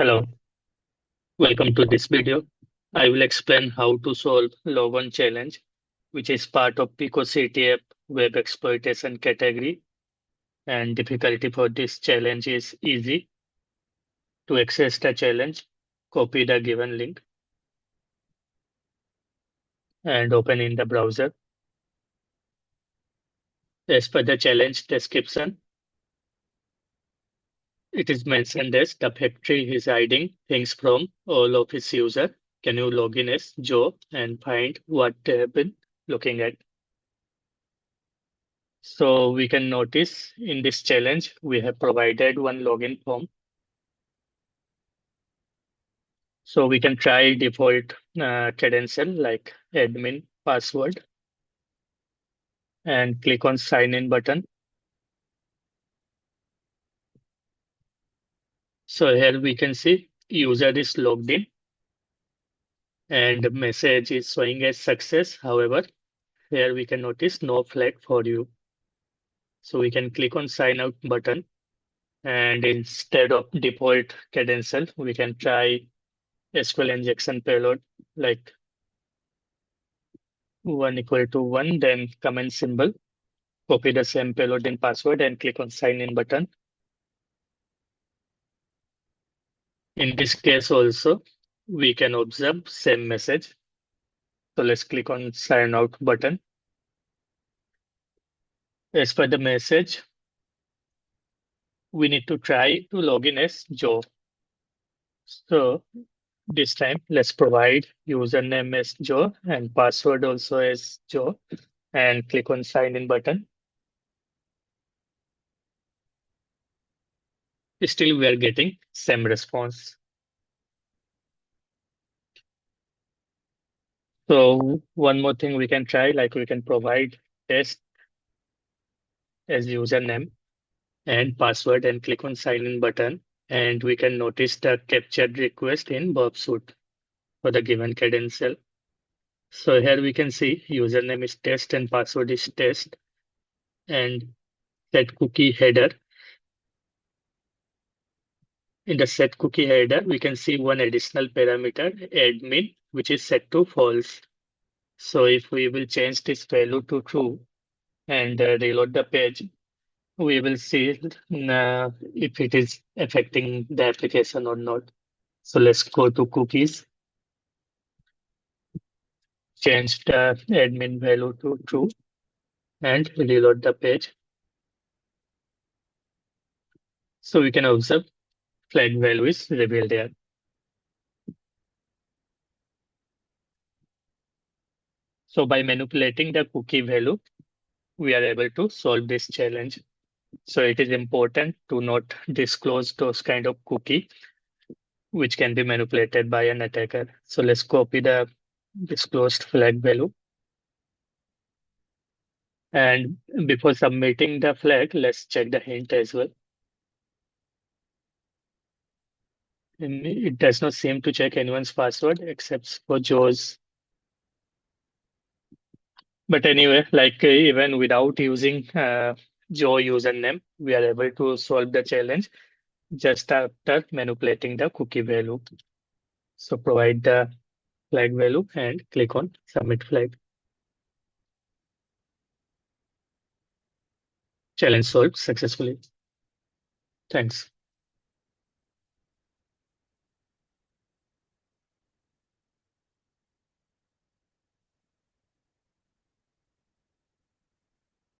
Hello, welcome to this video. I will explain how to solve logon challenge, which is part of picoCTF Web Exploitation category. And difficulty for this challenge is easy. To access the challenge, copy the given link and open in the browser. As per the challenge description, it is mentioned as the factory is hiding things from all of its users. Can you log in as Joe and find what they have been looking at? So we can notice in this challenge, we have provided one login form. So we can try default credential like admin password and click on sign in button. So here we can see user is logged in and the message is showing as success. However, here we can notice no flag for you. So we can click on sign out button and instead of default credential, we can try SQL injection payload like 1 = 1, then comment symbol, copy the same payload and password and click on sign in button. In this case also, we can observe same message. So let's click on sign out button. As per the message, we need to try to log in as Joe. So this time, let's provide username as Joe and password also as Joe and click on sign in button. Still, we are getting same response. So one more thing we can try, like we can provide test as username and password and click on sign in button. And we can notice the captured request in Burp suite for the given credential. So here we can see username is test and password is test and set cookie header. In the set cookie header, we can see one additional parameter admin, which is set to false. So if we will change this value to true and reload the page, we will see if it is affecting the application or not. So let's go to cookies, change the admin value to true and reload the page. So we can observe flag value is revealed here. So by manipulating the cookie value, we are able to solve this challenge. So it is important to not disclose those kind of cookie which can be manipulated by an attacker. So let's copy the disclosed flag value. And before submitting the flag, let's check the hint as well. And it does not seem to check anyone's password except for Joe's. But anyway, like even without using Joe username, we are able to solve the challenge just after manipulating the cookie value. So provide the flag value and click on submit flag. Challenge solved successfully. Thanks.